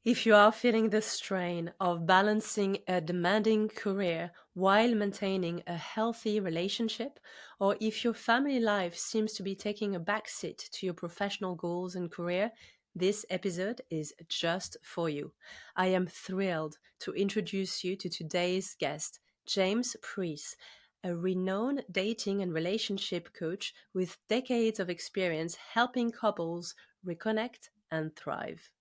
If you are feeling the strain of balancing a demanding career while maintaining a healthy relationship, or if your family life seems to be taking a backseat to your professional goals and career, this episode is just for you. I am thrilled to introduce you to today's guest, James Preece, a renowned dating and relationship coach with decades of experience helping couples reconnect and thrive.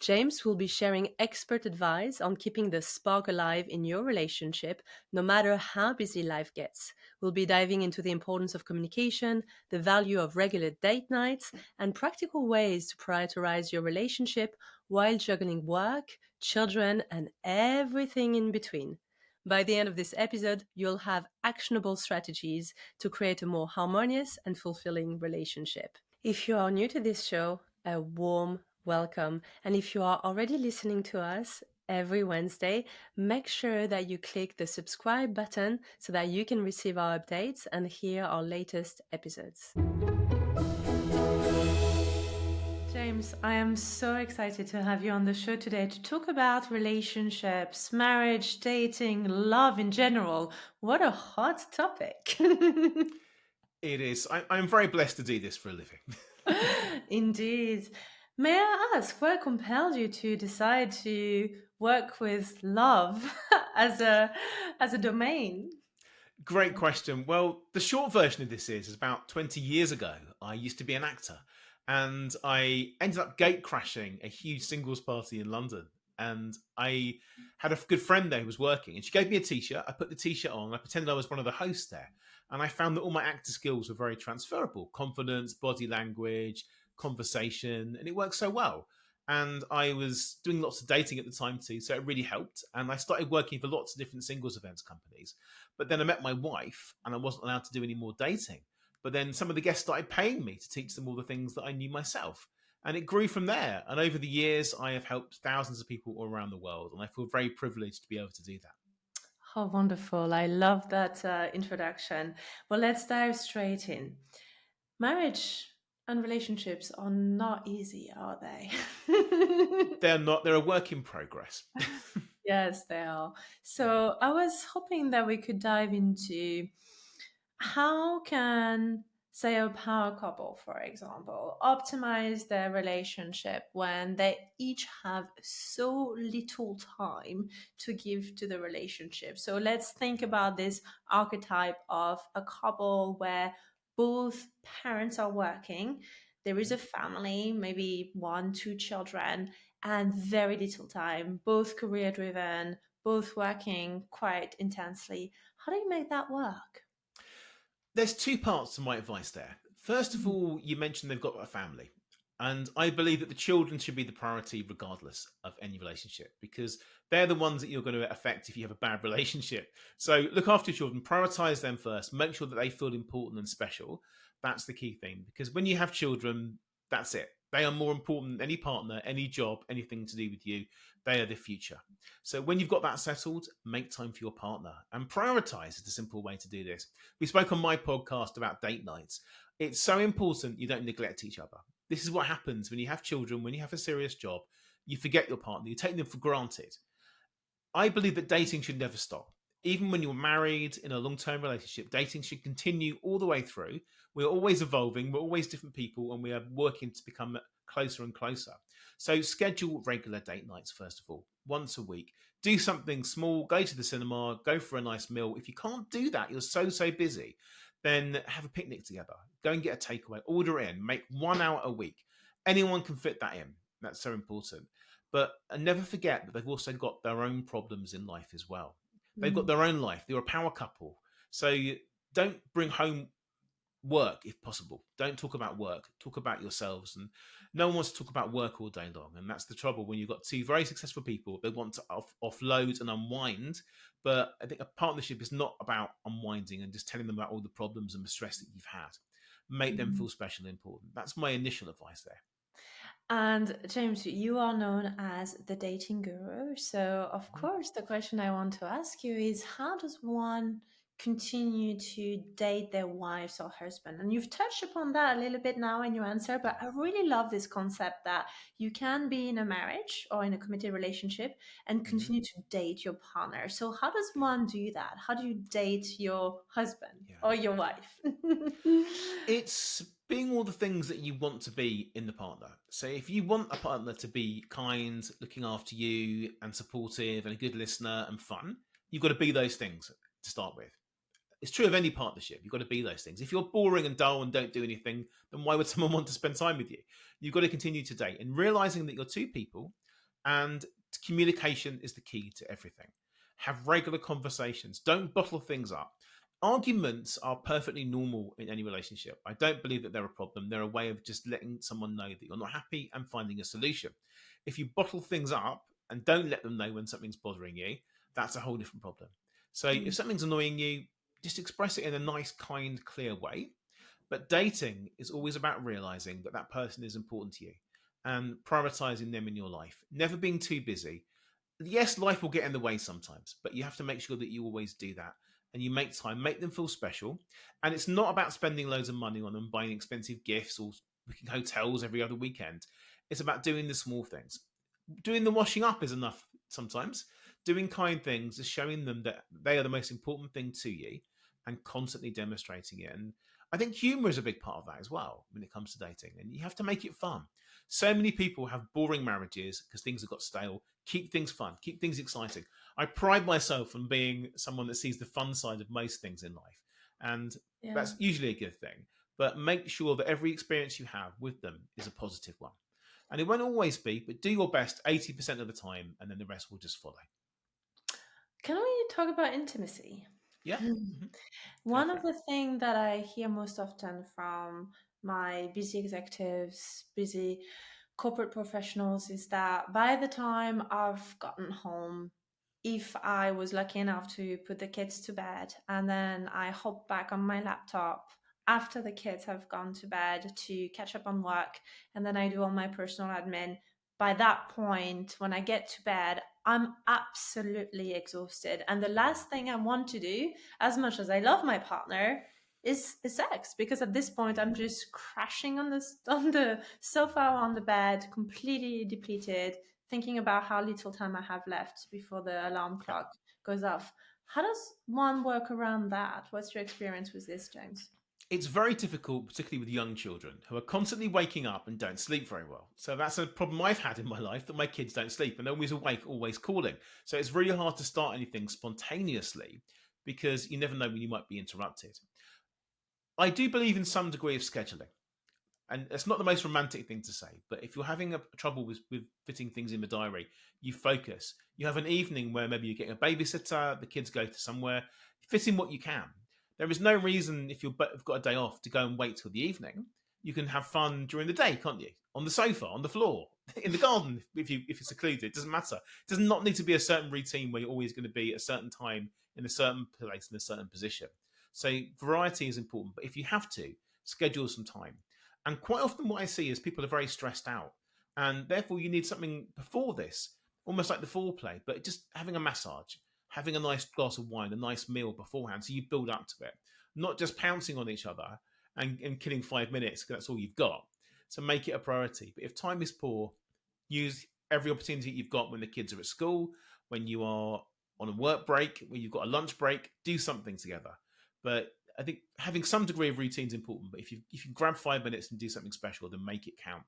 James will be sharing expert advice on keeping the spark alive in your relationship, no matter how busy life gets. We'll be diving into the importance of communication, the value of regular date nights, and practical ways to prioritize your relationship while juggling work, children, and everything in between. By the end of this episode, you'll have actionable strategies to create a more harmonious and fulfilling relationship. If you are new to this show, a warm welcome. And if you are already listening to us every Wednesday, make sure that you click the subscribe button so that you can receive our updates and hear our latest episodes. James, I am so excited to have you on the show today to talk about relationships, marriage, dating, love in general. What a hot topic! It is. I'm very blessed to do this for a living. Indeed. May I ask what compelled you to decide to work with love as a domain? Great question. Well, the short version of this is about 20 years ago, I used to be an actor and I ended up gate crashing a huge singles party in London. And I had a good friend there who was working and she gave me a t shirt. I put the t shirt on, I pretended I was one of the hosts there. And I found that all my actor skills were very transferable: confidence, body language, conversation, and it worked so well. And I was doing lots of dating at the time too, so it really helped. And I started working for lots of different singles events companies. But then I met my wife and I wasn't allowed to do any more dating. But then some of the guests started paying me to teach them all the things that I knew myself. And it grew from there. And over the years, I have helped thousands of people all around the world. And I feel very privileged to be able to do that. How wonderful. I love that introduction. Well, let's dive straight in. Marriage and relationships are not easy, are they? They're a work in progress. Yes, they are. So I was hoping that we could dive into how can, say, a power couple, for example, optimize their relationship when they each have so little time to give to the relationship. So let's think about this archetype of a couple where both parents are working. There is a family, maybe one, two children, and very little time, both career driven, both working quite intensely. How do you make that work? There's two parts to my advice there. First of all, you mentioned they've got a family. And I believe that the children should be the priority regardless of any relationship because they're the ones that you're going to affect if you have a bad relationship. So look after your children, prioritize them first, make sure that they feel important and special. That's the key thing because when you have children, that's it. They are more important than any partner, any job, anything to do with you. They are the future. So when you've got that settled, make time for your partner and prioritize is the simple way to do this. We spoke on my podcast about date nights. It's so important you don't neglect each other. This is what happens when you have children, when you have a serious job, you forget your partner, you take them for granted. I believe that dating should never stop. Even when you're married in a long term relationship, dating should continue all the way through. We're always evolving, we're always different people, and we are working to become closer and closer. So, schedule regular date nights, first of all, once a week. Do something small, go to the cinema, go for a nice meal. If you can't do that, you're so busy, then have a picnic together. Go and get a takeaway, order in, make 1 hour a week. Anyone can fit that in. That's so important. But never forget that they've also got their own problems in life as well. They've got Mm. their own life. They're a power couple. So don't bring home work if possible. Don't talk about work. Talk about yourselves. And no one wants to talk about work all day long. And that's the trouble when you've got two very successful people. They want to offload and unwind. But I think a partnership is not about unwinding and just telling them about all the problems and the stress that you've had. Make them Mm. feel special and important. That's my initial advice there. And James, you are known as the dating guru. So, of course, the question I want to ask you is how does one continue to date their wives or husband? And you've touched upon that a little bit now in your answer, but Yeah. I really love this concept that you can be in a marriage or in a committed relationship and Hmm. continue to date your partner. So how does Yeah. one do that? How do you date your husband Yeah. or your wife? It's being all the things that you want to be in the partner. So if you want a partner to be kind, looking after you, and supportive, and a good listener and fun, you've got to be those things to start with. It's true of any partnership. You've got to be those things. If you're boring and dull and don't do anything, then why would someone want to spend time with you? You've got to continue to date and realizing that you're two people and communication is the key to everything. Have regular conversations. Don't bottle things up. Arguments are perfectly normal in any relationship. I don't believe that they're a problem. They're a way of just letting someone know that you're not happy and finding a solution. If you bottle things up and don't let them know when something's bothering you, that's a whole different problem. So if Mm, something's annoying you, just express it in a nice, kind, clear way. But dating is always about realizing that that person is important to you and prioritizing them in your life. Never being too busy. Yes, life will get in the way sometimes, but you have to make sure that you always do that and you make time, make them feel special. And it's not about spending loads of money on them, buying expensive gifts or booking hotels every other weekend. It's about doing the small things. Doing the washing up is enough sometimes. Doing kind things is showing them that they are the most important thing to you and constantly demonstrating it. And I think humor is a big part of that as well when it comes to dating. And you have to make it fun. So many people have boring marriages because things have got stale. Keep things fun, keep things exciting. I pride myself on being someone that sees the fun side of most things in life. And yeah. that's usually a good thing. But make sure that every experience you have with them is a positive one. And it won't always be, but do your best 80% of the time, and then the rest will just follow. Can we talk about intimacy? Yeah. Hmm. Go One for of it. the things that I hear most often from my busy executives, busy corporate professionals is that by the time I've gotten home, if I was lucky enough to put the kids to bed and then I hop back on my laptop after the kids have gone to bed to catch up on work and then I do all my personal admin, by that point, when I get to bed, I'm absolutely exhausted. And the last thing I want to do, as much as I love my partner, is sex, because at this point Yeah. I'm just crashing on the sofa or on the bed, completely depleted, thinking about how little time I have left before the alarm Yeah. clock goes off. How does one work around that? What's your experience with this, James? It's very difficult, particularly with young children who are constantly waking up and don't sleep very well. So that's a problem I've had in my life, that my kids don't sleep and they're always awake, always calling. So it's really hard to start anything spontaneously because you never know when you might be interrupted. I do believe in some degree of scheduling. And it's not the most romantic thing to say, but if you're having a trouble with fitting things in the diary, you focus. You have an evening where maybe you're getting a babysitter, the kids go to somewhere, fit in what you can. There is no reason if you've got a day off to go and wait till the evening. You can have fun during the day, can't you? On the sofa, on the floor, in the garden, if it's secluded, it doesn't matter. It does not need to be a certain routine where you're always going to be at a certain time in a certain place in a certain position. So variety is important, but if you have to, schedule some time. And quite often, what I see is people are very stressed out, and therefore you need something before this, almost like the foreplay, but just having a massage, having a nice glass of wine, a nice meal beforehand, so you build up to it, not just pouncing on each other and killing 5 minutes because that's all you've got. So make it a priority. But if time is poor, use every opportunity you've got when the kids are at school, when you are on a work break, when you've got a lunch break, do something together. But I think having some degree of routine is important. But if you grab 5 minutes and do something special, then make it count.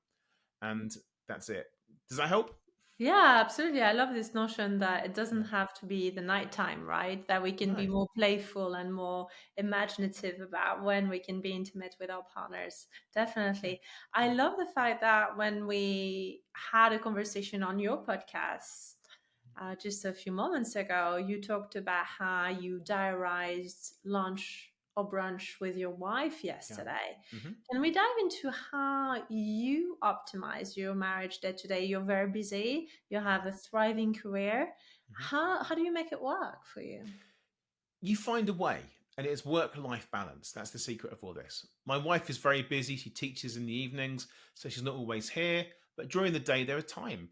And that's it. Does that help? Yeah, absolutely. I love this notion that it Yeah. doesn't have to be the nighttime, right? That we can be No. more playful and more imaginative about when we can be intimate with our partners. Yeah. Definitely. I Yeah. love the fact that when we had a conversation on your podcast just a few moments ago, you talked about how you diarized lunch or brunch with your wife Yeah. yesterday. Hmm. Can we dive into how you optimize your marriage day to day? You're very busy, you Yeah. have a thriving career. Hmm. How do you make it work for you? You find a way, and it's work-life balance. That's the secret of all this. My wife is very busy. She teaches in the evenings, so she's not always here. But during the day, there are time.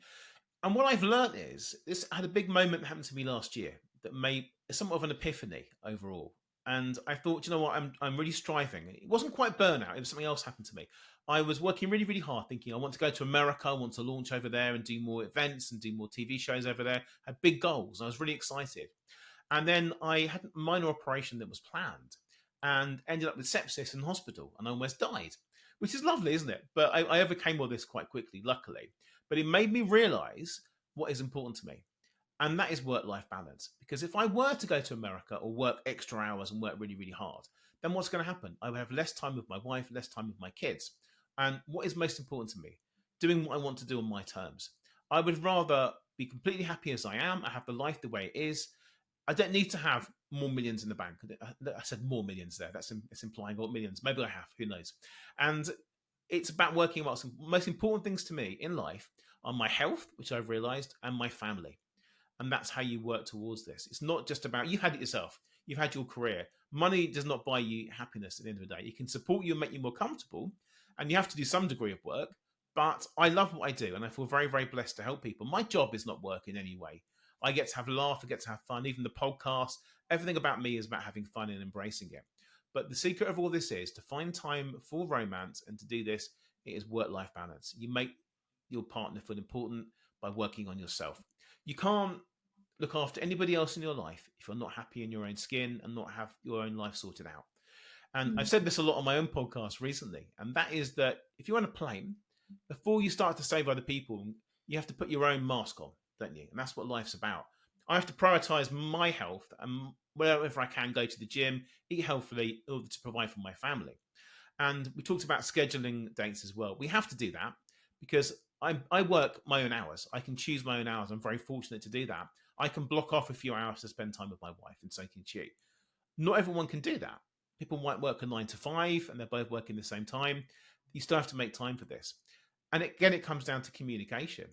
And what I've learned is this had a big moment that happened to me last year that made somewhat of an epiphany overall. And I thought, you know what, I'm really striving. It wasn't quite burnout, it was something else happened to me. I was working really, really hard, thinking I want to go to America, I want to launch over there and do more events and do more TV shows over there. I had big goals. I was really excited. And then I had a minor operation that was planned and ended up with sepsis in hospital and I almost died, which is lovely, isn't it? But I overcame all this quite quickly, luckily. But it made me realize what is important to me. And that is work life balance. Because if I were to go to America or work extra hours and work really, really hard, then what's going to happen? I would have less time with my wife, less time with my kids. And what is most important to me? Doing what I want to do on my terms. I would rather be completely happy as I am. I have the life the way it is. I don't need to have more millions in the bank. I said more millions there. It's implying what millions. Maybe I have. Who knows? And it's about working out some most important things to me in life are my health, which I've realized, and my family. And that's how you work towards this. It's not just about you've had it yourself. You've had your career. Money does not buy you happiness at the end of the day. It can support you and make you more comfortable, and you have to do some degree of work. But I love what I do, and I feel very, very blessed to help people. My job is not work in any way. I get to have a laugh, I get to have fun. Even the podcast, everything about me is about having fun and embracing it. But the secret of all this is to find time for romance, and to do this, it is work-life balance. You make your partner feel important by working on yourself. You can't look after anybody else in your life if you're not happy in your own skin and not have your own life sorted out. And I've Mm. said this a lot on my own podcast recently, and that is that if you're on a plane, before you start to save other people, you have to put your own mask on, don't you? And that's what life's about. I have to prioritize my health and wherever I can go to the gym, eat healthily in order to provide for my family. And we talked about scheduling dates as well. We have to do that because I work my own hours. I can choose my own hours. I'm very fortunate to do that. I can block off a few hours to spend time with my wife, and so can she. Not everyone can do that. People might work a 9 to 5 and they're both working the same time. You still have to make time for this. And again, it comes down to communication.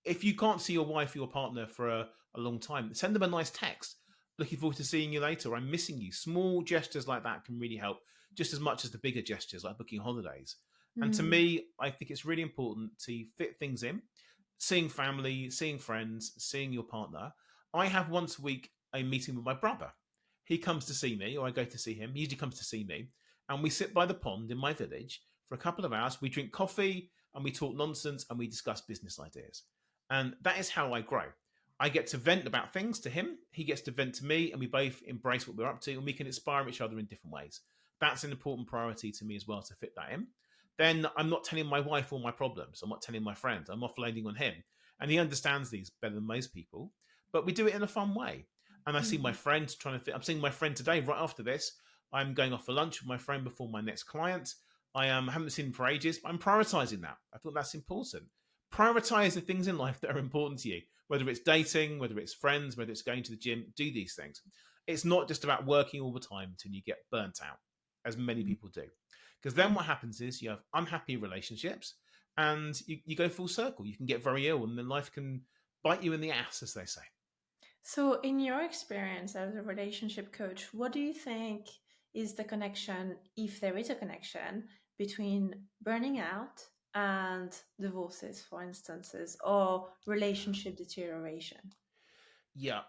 If you can't see your wife or your partner for a long time, send them a nice text. Looking forward to seeing you later. I'm missing you. Small gestures like that can really help just as much as the bigger gestures like booking holidays. And to Mm. me, I think it's really important to fit things in. Seeing family, seeing friends, seeing your partner. I have once a week a meeting with my brother. He comes to see me, or I go to see him. He usually comes to see me. And we sit by the pond in my village for a couple of hours. We drink coffee and we talk nonsense and we discuss business ideas. And that is how I grow. I get to vent about things to him, he gets to vent to me, and we both embrace what we're up to, and we can inspire each other in different ways. That's an important priority to me as well to fit that in. Then I'm not telling my wife all my problems. I'm not telling my friends. I'm offloading on him. And he understands these better than most people, but we do it in a fun way. And I see my Mm. friend trying to fit. I'm seeing my friend today, right after this. I'm going off for lunch with my friend before my next client. Haven't seen him for ages, but I'm prioritizing that. I thought that's important. Prioritize the things in life that are important to you, whether it's dating, whether it's friends, whether it's going to the gym. Do these things. It's not just about working all the time until you get burnt out, as many Mm. people do. Because then what happens is you have unhappy relationships and you go full circle. You can get very ill and then life can bite you in the ass, as they say. So, in your experience as a relationship coach, what do you think is the connection, if there is a connection, between burning out and divorces, for instances, or relationship deterioration? Yeah,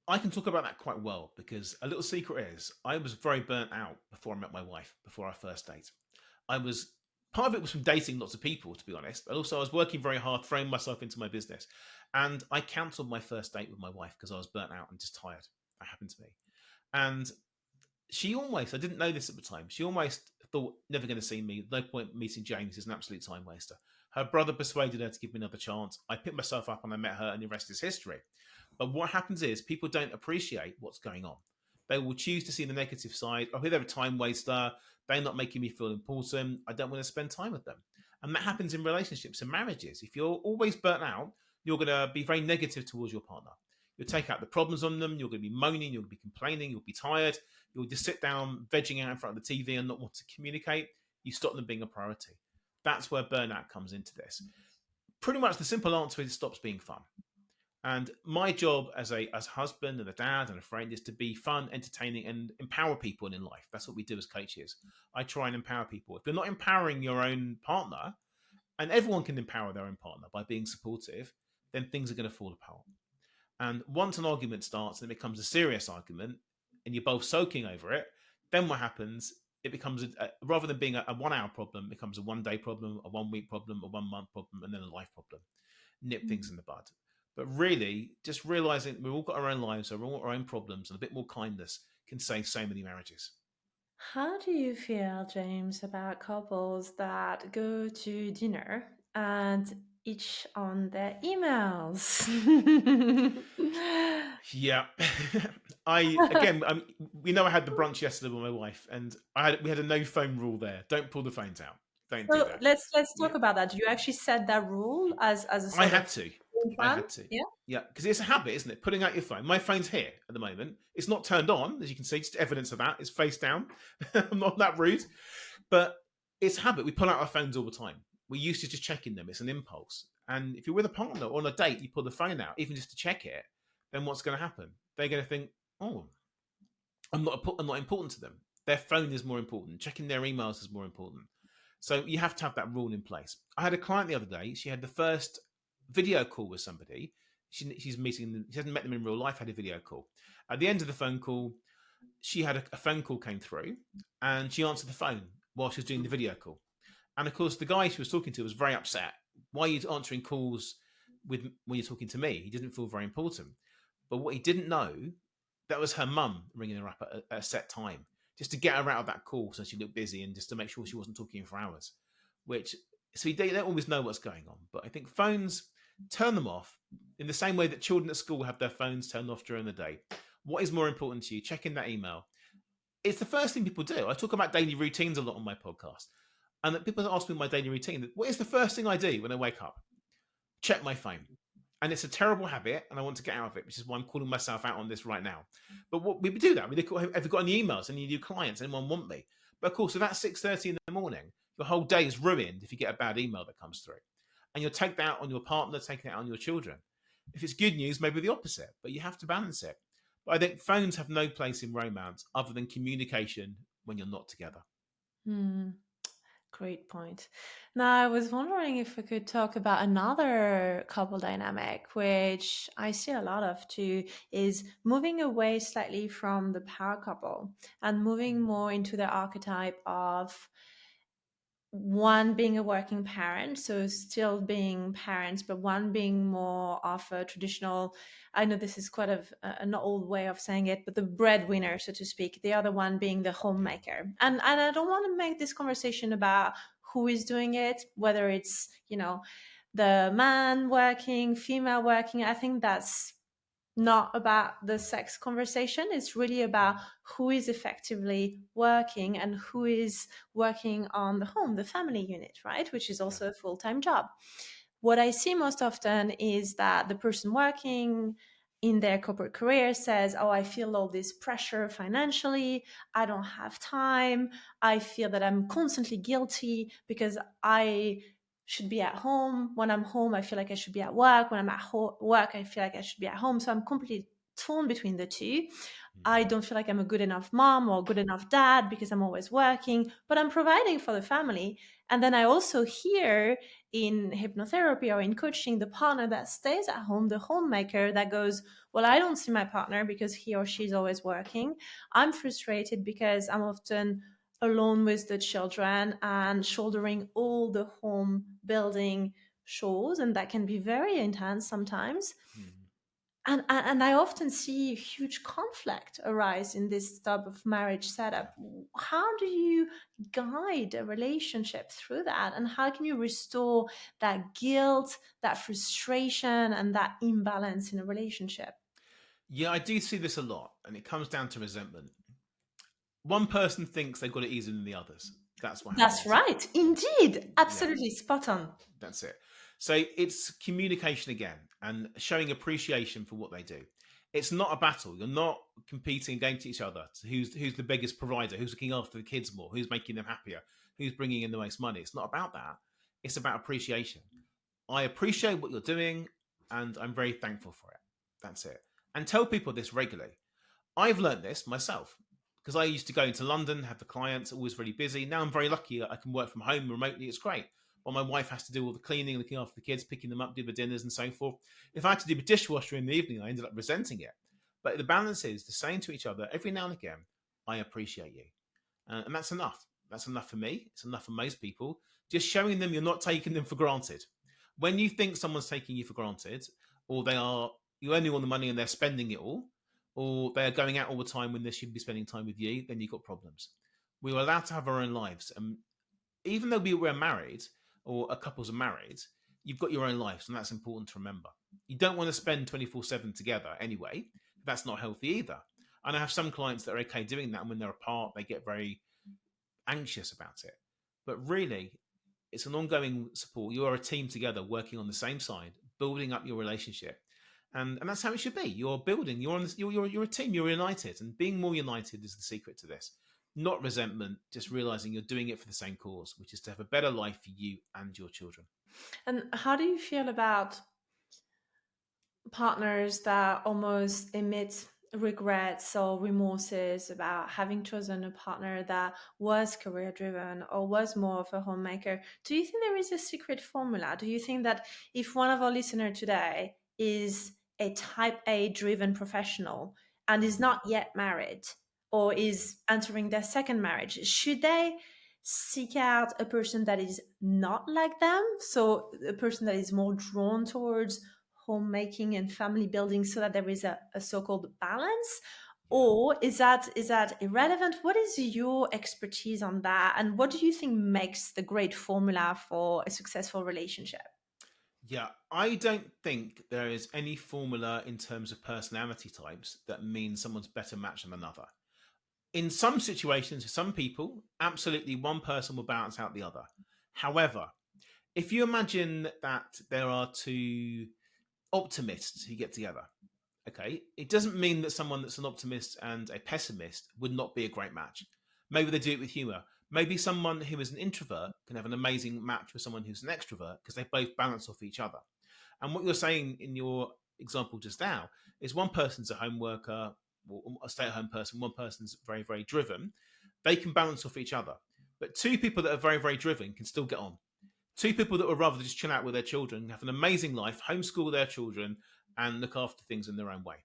I can talk about that quite well because a little secret is I was very burnt out before I met my wife, before our first date. I was Part of it was from dating lots of people, to be honest, but also I was working very hard, throwing myself into my business. And I cancelled my first date with my wife because I was burnt out and just tired. That happened to me. And I didn't know this at the time, she almost thought, never going to see me. No point meeting James, is an absolute time waster. Her brother persuaded her to give me another chance. I picked myself up and I met her, and the rest is history. But what happens is people don't appreciate what's going on. They will choose to see the negative side. Oh, they're a time waster. They're not making me feel important. I don't want to spend time with them. And that happens in relationships and marriages. If you're always burnt out, you're going to be very negative towards your partner. You'll take out the problems on them. You're going to be moaning. You'll be complaining. You'll be tired. You'll just sit down, vegging out in front of the TV and not want to communicate. You stop them being a priority. That's where burnout comes into this. Pretty much the simple answer is it stops being fun. And my job as a husband and a dad and a friend is to be fun, entertaining, and empower people in life. That's what we do as coaches. I try and empower people. If you're not empowering your own partner, and everyone can empower their own partner by being supportive, then things are going to fall apart. And once an argument starts and it becomes a serious argument, and you're both soaking over it, then what happens? It becomes rather than being a 1 hour problem, it becomes a 1 day problem, a 1 week problem, a 1 month problem, and then a life problem. Nip things in the bud. But really, just realizing we've all got our own lives, we've all got our own problems, and a bit more kindness can save so many marriages. How do you feel, James, about couples that go to dinner and each on their emails? Yeah, we know I had the brunch yesterday with my wife, and we had a no phone rule there. Don't pull the phones out. Don't do So that. let's Yeah, talk about that. You actually set that rule as a I sort had of to. game I plan? had to. Yeah. Yeah, because it's a habit, isn't it? Putting out your phone. My phone's here at the moment. It's not turned on, as you can see. Just evidence of that. It's face down. I'm not that rude, but it's a habit. We pull out our phones all the time. We're used to just checking them. It's an impulse. And if you're with a partner or on a date, you pull the phone out, even just to check it. Then what's going to happen? They're going to think, "Oh, I'm not important to them. Their phone is more important. Checking their emails is more important." So you have to have that rule in place. I had a client the other day. She had the first video call with somebody. She's meeting them. She hasn't met them in real life. Had a video call. At the end of the phone call, she had a phone call came through, and she answered the phone while she was doing the video call. And of course, the guy she was talking to was very upset. Why are you answering calls when you're talking to me? He didn't feel very important. But what he didn't know, that was her mum ringing her up at a set time, just to get her out of that call so she looked busy and just to make sure she wasn't talking for hours. Which, so they don't always know what's going on. But I think phones, turn them off in the same way that children at school have their phones turned off during the day. What is more important to you? Checking that email. It's the first thing people do. I talk about daily routines a lot on my podcast. And that people ask me my daily routine. What is the first thing I do when I wake up? Check my phone. And it's a terrible habit, and I want to get out of it, which is why I'm calling myself out on this right now. But what we do that, we look, have you got any emails, any new clients, anyone want me? But of course, if that's 6:30 in the morning, your whole day is ruined if you get a bad email that comes through. And you'll take that out on your partner, take that out on your children. If it's good news, maybe the opposite, but you have to balance it. But I think phones have no place in romance other than communication when you're not together. Hmm. Great point. Now, I was wondering if we could talk about another couple dynamic, which I see a lot of too, is moving away slightly from the power couple and moving more into the archetype of one being a working parent, so still being parents, but one being more of a traditional, I know this is quite an old way of saying it, but the breadwinner, so to speak, the other one being the Yeah. homemaker. And I don't want to make this conversation about who is doing it, whether it's, the man working, female working. I think that's not about the sex conversation. It's really about who is effectively working and who is working on the home, the family unit, right? Which is Yeah. also a full time job. What I see most often is that the person working in their corporate career says, "Oh, I feel all this pressure financially. I don't have time. I feel that I'm constantly guilty because I should be at home. When I'm home, I feel like I should be at work. When I'm at work, I feel like I should be at home." So I'm completely torn between the two. I Mm. don't feel like I'm a good enough mom or good enough dad because I'm always working, but I'm providing for the family. And then I also hear in hypnotherapy or in coaching the partner that stays at home, the homemaker that goes, "Well, I don't see my partner because he or she's always working. I'm frustrated because I'm often alone with the children and shouldering all the home building chores, and that can be very intense sometimes." Mm. And I often see huge conflict arise in this type of marriage Yeah. setup. How do you guide a relationship through that? And how can you restore that guilt, that frustration, and that imbalance in a relationship? Yeah, I do see this a lot, and it comes down to resentment. One person thinks they've got it easier than the others. That's what That's happens. right. Indeed. Yeah, Absolutely spot on. that's it. So it's communication again and showing appreciation for what they do. It's not a battle. You're not competing against each other. To who's the biggest provider? Who's looking after the kids more? Who's making them happier? Who's bringing in the most money? It's not about that. It's about appreciation. I appreciate what you're doing, and I'm very thankful for it. That's it. And tell people this regularly. I've learned this myself because I used to go into London, have the clients, always really busy. Now I'm very lucky that I can work from home remotely. It's great. But my wife has to do all the cleaning, looking after the kids, picking them up, do the dinners and so forth. If I had to do the dishwasher in the evening, I ended up resenting it. But the balance is the saying to each other every now and again, I appreciate you. And that's enough. That's enough for me. It's enough for most people. Just showing them you're not taking them for granted. When you think someone's taking you for granted, or you only want the money and they're spending it all, or they're going out all the time when they should be spending time with you, then you've got problems. We are allowed to have our own lives. And even though we're married or a couples are married, you've got your own lives, and that's important to remember. You don't want to spend 24/7 together anyway. That's not healthy either. And I have some clients that are okay doing that, and when they're apart, they get very anxious about it. But really, it's an ongoing support. You are a team together working on the same side, building up your relationship. And that's how it should be. You're building, you're on this, you're a team, you're united. And being more united is the secret to this. Not resentment, just realizing you're doing it for the same cause, which is to have a better life for you and your children. And how do you feel about partners that almost emit regrets or remorses about having chosen a partner that was career driven or was more of a homemaker? Do you think there is a secret formula? Do you think that if one of our listeners today is a type A driven professional and is not yet married or is entering their second marriage, should they seek out a person that is not like them? So a person that is more drawn towards homemaking and family building so that there is a so-called balance, Yeah. or is that irrelevant? What is your expertise on that, and what do you think makes the great formula for a successful relationship? Yeah, I don't think there is any formula in terms of personality types that means someone's better matched than another. In some situations, for some people, absolutely one person will balance out the other. However, if you imagine that there are two optimists who get together, okay, it doesn't mean that someone that's an optimist and a pessimist would not be a great match. Maybe they do it with humor. Maybe someone who is an introvert can have an amazing match with someone who's an extrovert because they both balance off each other. And what you're saying in your example just now is one person's a home worker or a stay at home person, one person's very, very driven. They can balance off each other. But two people that are very, very driven can still get on. Two people that would rather just chill out with their children, have an amazing life, homeschool their children, and look after things in their own way.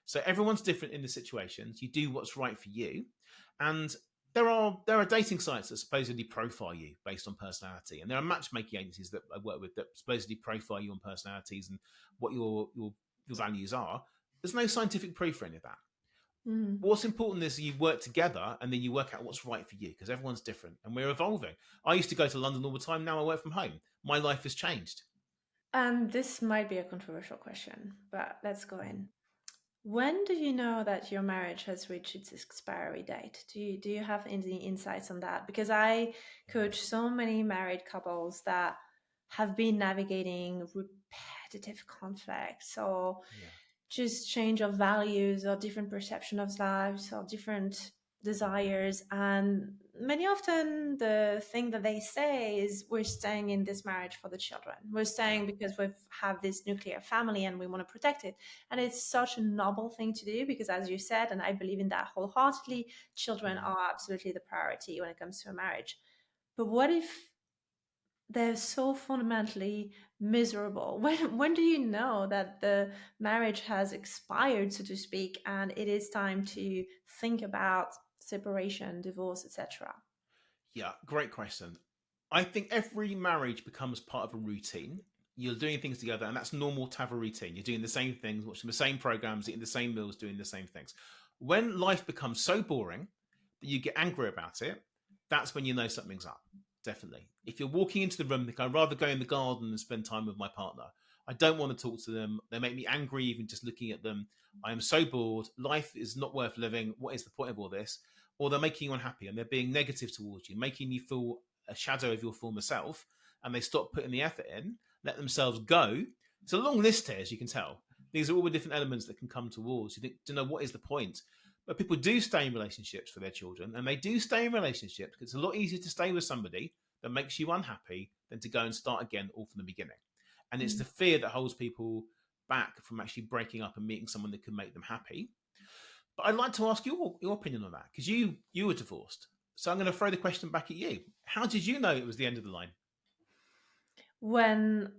So everyone's different in the situations. You do what's right for you, and there are dating sites that supposedly profile you based on personality, and there are matchmaking agencies that I work with that supposedly profile you on personalities and what your values are. There's no scientific proof for any of that. Mm. What's important is you work together and then you work out what's right for you because everyone's different and we're evolving. I used to go to London all the time. Now I work from home. My life has changed. And this might be a controversial question, but let's go Mm. in. When do you know that your marriage has reached its expiry date? Do you have any insights on that? Because I coach so many married couples that have been navigating repetitive conflicts or Yeah. just change of values or different perception of lives or different desires, and many often the thing that they say is we're staying in this marriage for the children, we're Yeah. staying because we have this nuclear family and we want to protect it. And it's such a noble thing to do because, as you said, and I believe in that wholeheartedly, children Mm. are absolutely the priority when it comes to a marriage. But what if they're so fundamentally miserable? When do you know that the marriage has expired, so to speak, and it is time to think about separation, divorce, etc.? Yeah. Great question. I think every marriage becomes part of a routine. You're doing things together, and that's normal to have a routine. You're doing the same things, watching the same programs, eating the same meals, doing the same things. When life becomes so boring that you get angry about it, that's when you know something's up. Definitely. If you're walking into the room, think I'd rather go in the garden and spend time with my partner. I don't want to talk to them. They make me angry even just looking at them. I am so bored. Life is not worth living. What is the point of all this? Or they're making you unhappy and they're being negative towards you, making you feel a shadow of your former self, and they stop putting the effort in, let themselves go. It's a long list here, as you can tell. These are all the different elements that can come towards. You think, do you know what is the point? But people do stay in relationships for their children, and they do stay in relationships because it's a lot easier to stay with somebody that makes you unhappy than to go and start again all from the beginning. And it's the fear that holds people back from actually breaking up and meeting someone that can make them happy. But I'd like to ask your opinion on that because you were divorced. So I'm going to throw the question back at you. How did you know it was the end of the line? When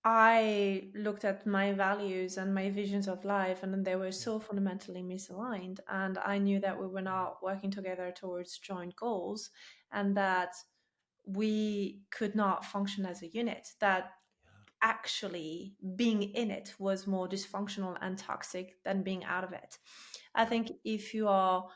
I looked at my values and my visions of life, and then they were so fundamentally misaligned. And I knew that we were not working together towards joint goals, and that we could not function as a unit, that actually being in it was more dysfunctional and toxic than being out of it. I Yeah, think if you are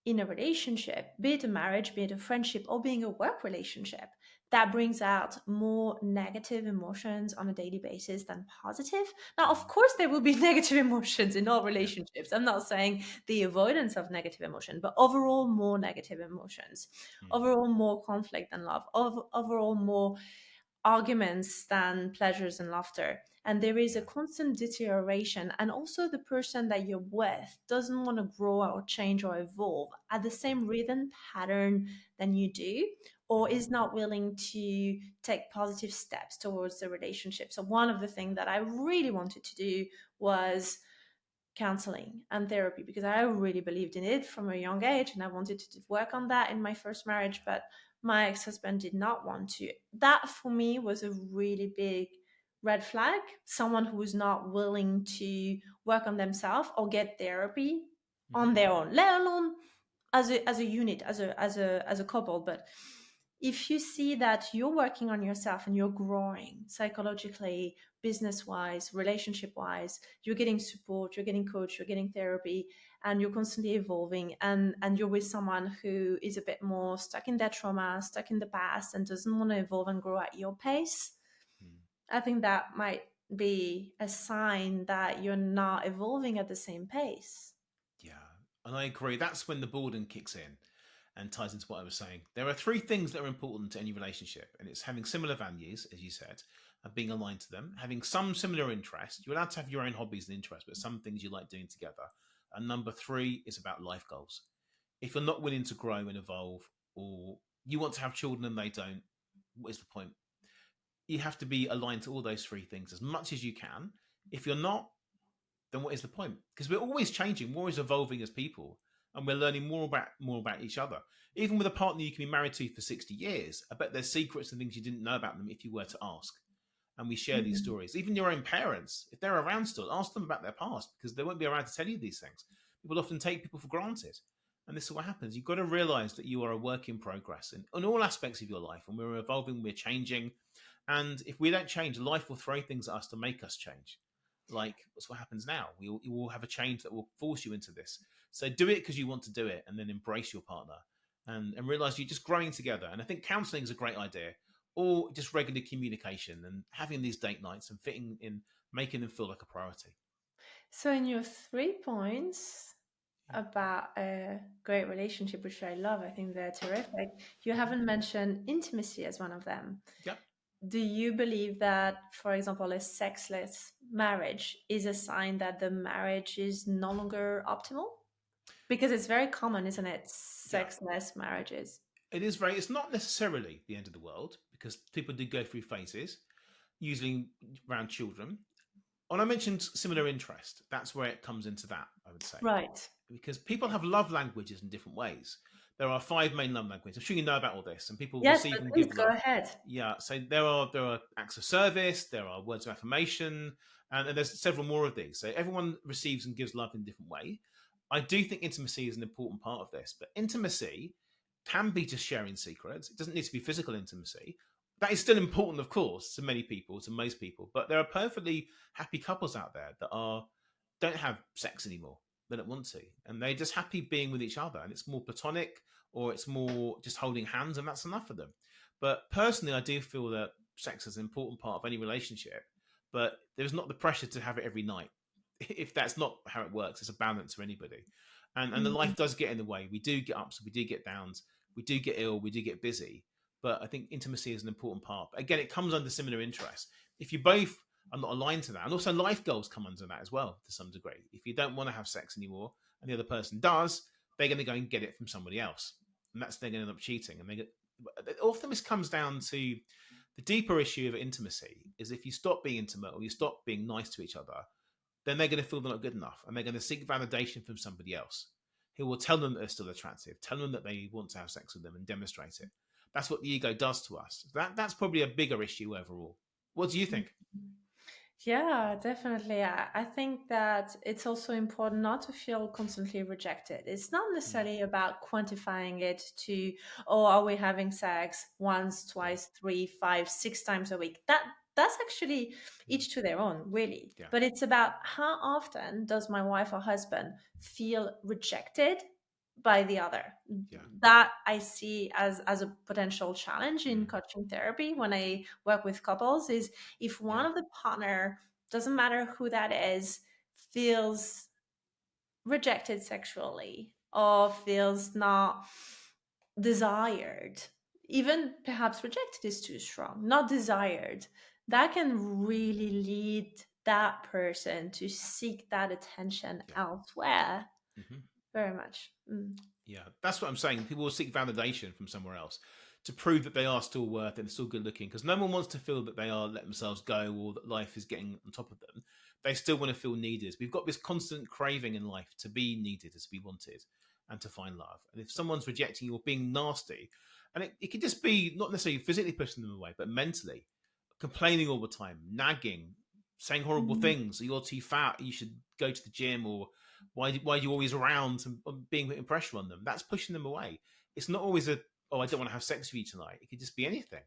in a relationship, be it a marriage, be it a friendship, or being a work relationship, that brings out more negative emotions on a daily basis than positive. Now, of course, there will be negative emotions in all yeah, relationships. I'm not saying the avoidance of negative emotion, but overall, more negative emotions, mm, overall, more conflict than love, overall, more arguments than pleasures and laughter. And there is a yeah, constant deterioration. And also, the person that you're with doesn't want to grow or change or evolve at the yeah, same rhythm pattern than you do, or mhm, is not willing to take positive steps towards the relationship. So, one of the yeah, things that I really wanted to do was counseling and therapy, because I really believed in it from a young age and I wanted to work on that in my first marriage, but my ex-husband did not want to. That for me was a really big red flag. Someone who is not willing to work on themselves or get therapy mhm, on their own, let alone as a unit, as a couple. But if you see that you're working on yourself and you're growing psychologically, business wise, relationship wise, you're getting support, you're getting coach, you're getting therapy, and you're constantly evolving, and you're with someone who is a bit more stuck in their trauma, stuck in the past, and doesn't want to evolve and grow at your pace, mm. I think that might be a sign that you're not evolving at the same pace. Yeah, and I agree. That's when the boredom kicks in and ties into what I was saying. There are three things that are important to any relationship, and it's having similar values, as you said, and being aligned to them, having some similar interests. You're allowed to have your own hobbies and interests, but some things you like doing together. And number three is about life goals. If you're not willing to grow and evolve, or you want to have children and they don't, what is the point? You have to be aligned to all those three things as much as you can. If you're not, then what is the point? Because we're always changing, we're always evolving as people, and we're learning more about each other. Even with a partner you can be married to for 60 years, I bet there's secrets and things you didn't know about them if you were to ask. And we share these Mhm. stories. Even your own parents, if they're around still, ask them about their past because they won't be around to tell you these things. People often take people for granted. And this is what happens. You've got to realize that you are a work in progress in all aspects of your life. And we're evolving, we're changing. And if we don't change, life will throw things at us to make us change. Like that's what happens now. You will have a change that will force you into this. So do it because you want to do it, and then embrace your partner, and realize you're just growing together. And I think counselling is a great idea, or just regular communication and having these date nights and fitting in, making them feel like a priority. So, in your 3 points Yeah. about a great relationship, which I love, I think they're terrific, you Mhm. haven't mentioned intimacy as one of them. Yep. Do you believe that, for example, a sexless marriage is a sign that the marriage is no longer optimal? Because it's very common, isn't it? Yeah. Sexless marriages. It is very. It's not necessarily the end of the world because people do go through phases, usually around children. When I mentioned similar interest, that's where it comes into that. I would say Right. because people have love languages in different ways. There are five main love languages. I'm sure you know about all this, and people Yes, receive but and please give go love. ahead. Yeah, so there are acts of service, there are words of affirmation, and there's several more of these. So everyone receives and gives love in a different way. I do think intimacy is an important part of this, but intimacy can be just sharing secrets. It doesn't need to be physical intimacy. That is still important, of course, to many people, to most people. But there are perfectly happy couples out there that are don't have sex anymore. They don't want to, and they're just happy being with each other. And it's more platonic, or it's more just holding hands, and that's enough for them. But personally, I do feel that sex is an important part of any relationship. But there's not the pressure to have it every night. If that's not how it works, it's a balance for anybody. And the Mhm. life does get in the way. We do get ups, we do get downs, we do get ill, we do get busy. But I think intimacy is an important part. But again, it comes under similar interests. If you both are not aligned to that, and also life goals come under that as well to some degree. If you don't want to have sex anymore and the other person does, they're going to go and get it from somebody else, and that's they're going to end up cheating. And they get often this comes down to the deeper issue of intimacy is if you stop being intimate or you stop being nice to each other, then they're going to feel they're not good enough and they're going to seek validation from somebody else who will tell them that they're still attractive, tell them that they want to have sex with them and demonstrate it. That's what the ego does to us. That's probably a bigger issue overall. What do you think? Yeah, definitely. I think that it's also important not to feel constantly rejected. It's not Mm, necessarily about quantifying it to, oh, are we having sex once, yeah. twice, three, five, six times a week? That's actually Mm, each to their own, really. yeah. But it's about how often does my wife or husband feel rejected by the other. Yeah. That I see as a potential challenge in Mm, coaching therapy when I work with couples is if one yeah. of the partner, doesn't matter who that is, feels rejected sexually or feels not desired, even perhaps rejected is too strong, not desired, that can really lead that person to seek that attention Yeah. elsewhere. Hmm. Very much. Mm. Yeah, that's what I'm saying. People will seek validation from somewhere else to prove that they are still worth it and still good looking, because no one wants to feel that they are letting themselves go or that life is getting on top of them. They still want to feel needed. We've got this constant craving in life to be needed, to be wanted, and to find love. And if someone's rejecting you or being nasty, and it could just be not necessarily physically pushing them away, but mentally complaining all the time, nagging, saying horrible Mm. things. You're too fat. You should go to the gym, or why are you always around and being putting pressure on them? That's pushing them away. It's not always a oh, I don't want to have sex with you tonight. It could just be anything.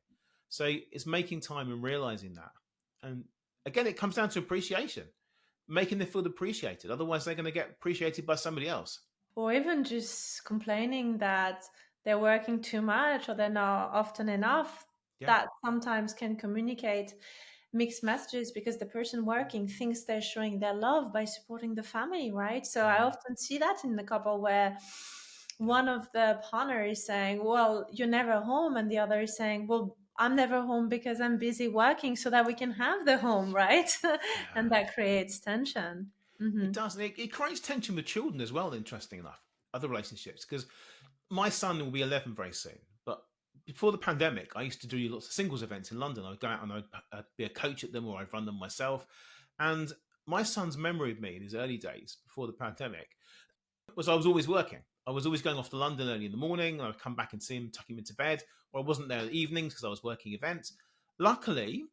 So it's making time and realizing that. And again, it comes down to appreciation, making them feel appreciated. Otherwise, they're going to get appreciated by somebody else. Or even just complaining that they're working too much or they're not often enough, Yeah. that sometimes can communicate mixed messages because the person working thinks they're showing their love by supporting the family, right? So I Mm, often see that in the couple where yeah. one of the partner is saying, well, you're never home, and the other is saying, well, I'm never home because I'm busy working so that we can have the home, right? And Yeah. that creates tension. It Hmm. does. And it creates tension with children as well, interesting enough, other relationships. Because my son will be 11 very soon. But before the pandemic, I used to do lots of singles events in London. I'd go out and I'd be a coach at them or I'd run them myself. And my son's memory of me in his early days before the pandemic was I was always working. I was always going off to London early in the morning. I would come back and see him, tuck him into bed, or I wasn't there in the evenings because I was working events. Luckily,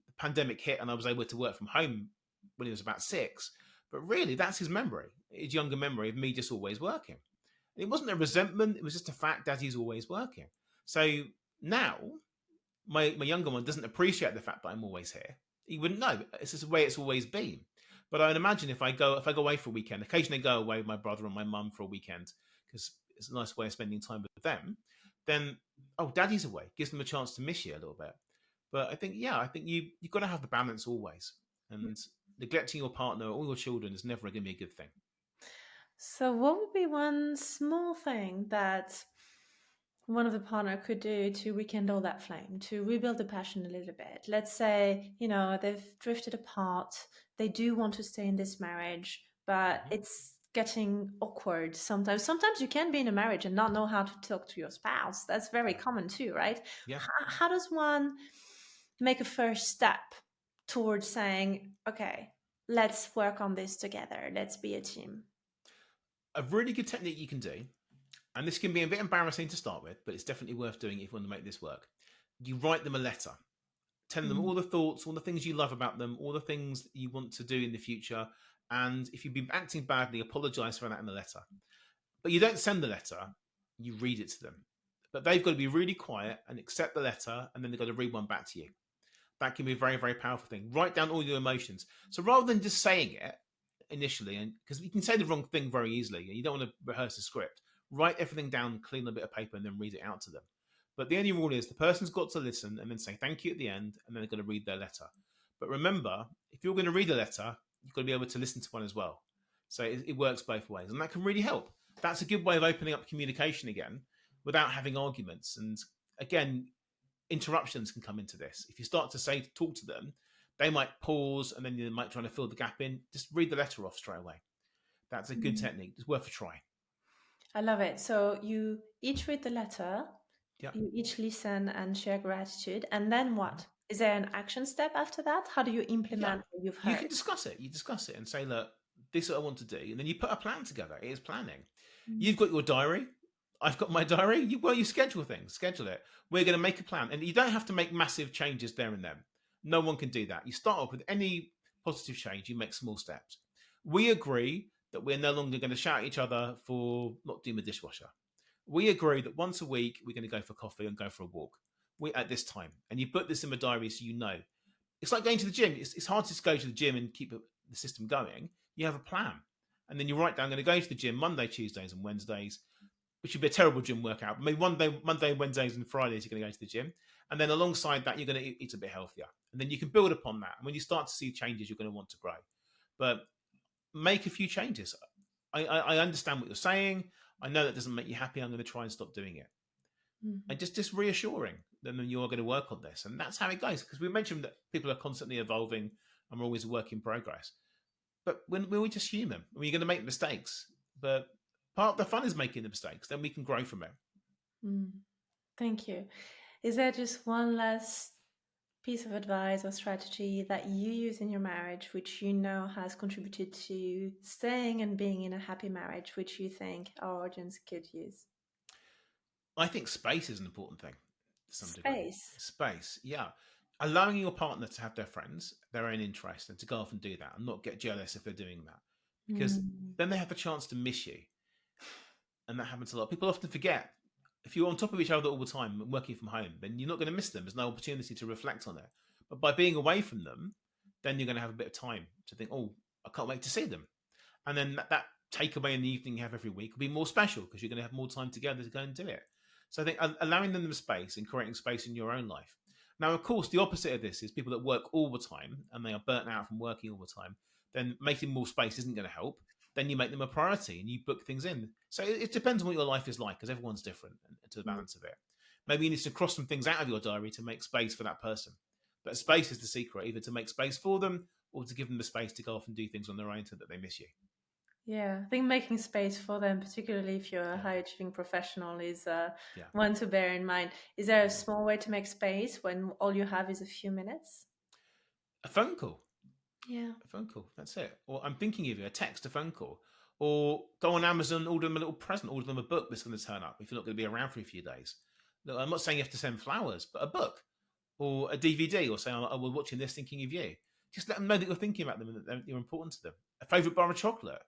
the pandemic hit and I was able to work from home when he was about 6. But really, that's his memory, his younger memory of me just always working. It wasn't a resentment, it was just a fact that he's always working. So now, my younger one doesn't appreciate the fact that I'm always here. He wouldn't know. It's just the way it's always been. But I'd imagine if I go away for a weekend, occasionally go away with my brother and my mum for a weekend because it's a nice way of spending time with them. Then oh, daddy's away, gives them a chance to miss you a little bit. But I think I think you've got to have the balance always, and neglecting your partner or your children is never going to be a good thing. So, what would be one small thing that one of the partner could do to rekindle that flame, to rebuild the passion a little bit? Let's say, they've drifted apart. They do want to stay in this marriage, but Hmm. it's getting awkward sometimes. Sometimes you can be in a marriage and not know how to talk to your spouse. That's very Yeah, common too, right? yeah. How does one make a first step towards saying, okay, let's work on this together, let's be a team? A really good technique you can do, and this can be a bit embarrassing to start with, but it's definitely worth doing if you want to make this work. You write them a letter telling them all Mhm. the thoughts, all the things you love about them, all the things you want to do in the future. And if you've been acting badly, apologize for that in the letter. But you don't send the letter, you read it to them. But they've got to be really quiet and accept the letter, and then they've got to read one back to you. That can be a very, very powerful thing. Write down all your emotions. So rather than just saying it initially, and because you can say the wrong thing very easily, and you don't want to rehearse the script, write everything down, clean a bit of paper, and then read it out to them. But the only rule is the person's got to listen and then say thank you at the end, and then they're going to read their letter. But remember, if you're going to read a letter, you've got to be able to listen to one as well. So it works both ways, and that can really help. That's a good way of opening up communication again without having arguments. And again, interruptions can come into this. If you start to say talk to them, they might pause and then you might try to fill the gap in. Just read the letter off straight away. That's a good Mhm. technique. It's worth a try. I love it. So you each read the letter, Yeah. you each listen and share gratitude, and then what? Is there an action step after that? How do you Yeah. implement what you've You heard? can discuss it. You discuss it and say, look, this is what I want to do. And then you put a plan together. It is planning. Mm. You've got your diary. I've got my diary. You schedule things, schedule it. We're going to make a plan. And you don't have to make massive changes there and then. No one can do that. You start off with any positive change, you make small steps. We agree that we're no longer going to shout at each other for not doing the dishwasher. We agree that once a week we're going to go for coffee and go for a walk. We at this time, and you put this in the diary so you know. It's like going to the gym. It's hard to just go to the gym and keep the system going. You have a plan, and then you write down, I'm going to go to the gym Monday, Tuesdays, and Wednesdays, which would be a terrible gym workout. Maybe one day, Monday, Wednesdays, and Fridays, you're going to go to the gym. And then alongside that, you're going to eat a bit healthier. And then you can build upon that. And when you start to see changes, you're going to want to grow. But make a few changes. I understand what you're saying. I know that doesn't make you happy. I'm going to try and stop doing it. Mm-hmm. And just reassuring them that you are going to work on this. And that's how it goes. Because we mentioned that people are constantly evolving and we're always a work in progress. But when we're just human, we're going to make mistakes. But part of the fun is making the mistakes. Then we can grow from it. Thank you. Is there just one last piece of advice or strategy that you use in your marriage, which you know has contributed to staying and being in a happy marriage, which you think our audience could use? I think space is an important thing to some degree. Space. Space, yeah. Allowing your partner to have their friends, their own interest, and to go off and do that and not get jealous if they're doing that. Because then they have the chance to miss you. And that happens a lot. People often forget. If you're on top of each other all the time and working from home, then you're not going to miss them. There's no opportunity to reflect on it. But by being away from them, then you're going to have a bit of time to think, oh, I can't wait to see them. And then that takeaway in the evening you have every week will be more special because you're going to have more time together to go and do it. So I think allowing them the space and creating space in your own life. Now, of course, the opposite of this is people that work all the time and they are burnt out from working all the time. Then making more space isn't going to help. Then you make them a priority and you book things in. So it depends on what your life is like because everyone's different to the balance of it. Maybe you need to cross some things out of your diary to make space for that person. But space is the secret, either to make space for them or to give them the space to go off and do things on their own so that they miss you. Yeah, I think making space for them, particularly if you're a high achieving professional, is one to bear in mind. Is there a small way to make space when all you have is a few minutes? A phone call. Yeah. A phone call. That's it. Or I'm thinking of you, a text, a phone call. Or go on Amazon, order them a little present, order them a book that's going to turn up if you're not going to be around for a few days. Look, I'm not saying you have to send flowers, but a book or a DVD or saying, I was watching this thinking of you. Just let them know that you're thinking about them and that you're important to them. A favourite bar of chocolate.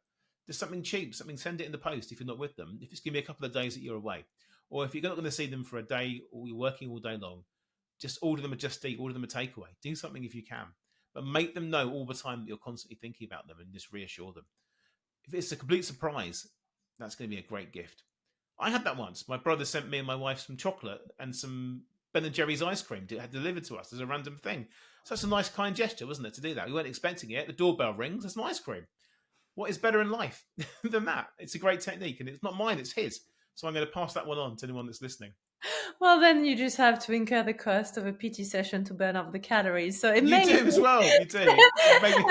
Just something cheap, send it in the post if you're not with them. If it's going to be a couple of days that you're away. Or if you're not going to see them for a day or you're working all day long, just order them a Just Eat, order them a takeaway. Do something if you can. But make them know all the time that you're constantly thinking about them and just reassure them. If it's a complete surprise, that's going to be a great gift. I had that once. My brother sent me and my wife some chocolate and some Ben & Jerry's ice cream had delivered to us as a random thing. So that's a nice, kind gesture, wasn't it, to do that? We weren't expecting it. The doorbell rings. There's some ice cream. What is better in life than that? It's a great technique, and it's not mine, it's his. So I'm going to pass that one on to anyone that's listening. Well, then you just have to incur the cost of a PT session to burn off the calories. So it You may do as well. You do. Maybe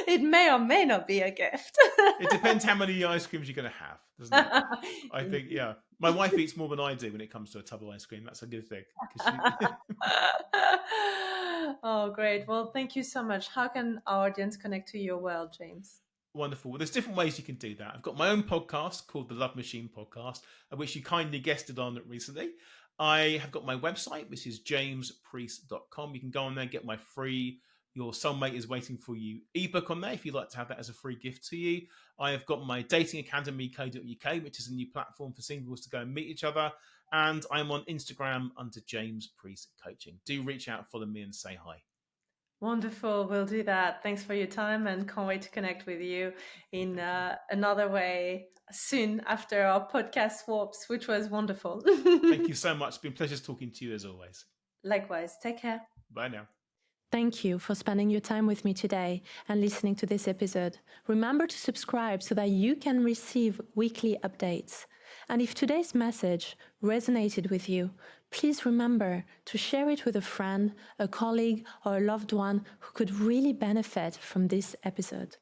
it may or may not be a gift. it depends how many ice creams you're going to have, doesn't it? I think, yeah. My wife eats more than I do when it comes to a tub of ice cream. That's a good thing. Oh, great. Well, thank you so much. How can our audience connect to your world, James? Wonderful. Well, there's different ways you can do that. I've got my own podcast called the Love Machine Podcast, which you kindly guested on recently. I have got my website, which is jamespreece.com. You can go on there, get my free Your Soulmate is Waiting for You ebook on there if you'd like to have that as a free gift to you. I have got my datingacademy.co.uk, which is a new platform for singles to go and meet each other. And I'm on Instagram under James Preece Coaching. Do reach out, follow me, and say hi. Wonderful. We'll do that. Thanks for your time and can't wait to connect with you in another way soon after our podcast swaps, which was wonderful. Thank you so much. It's been a pleasure talking to you as always. Likewise. Take care. Bye now. Thank you for spending your time with me today and listening to this episode. Remember to subscribe so that you can receive weekly updates. And if today's message resonated with you, please remember to share it with a friend, a colleague, or a loved one who could really benefit from this episode.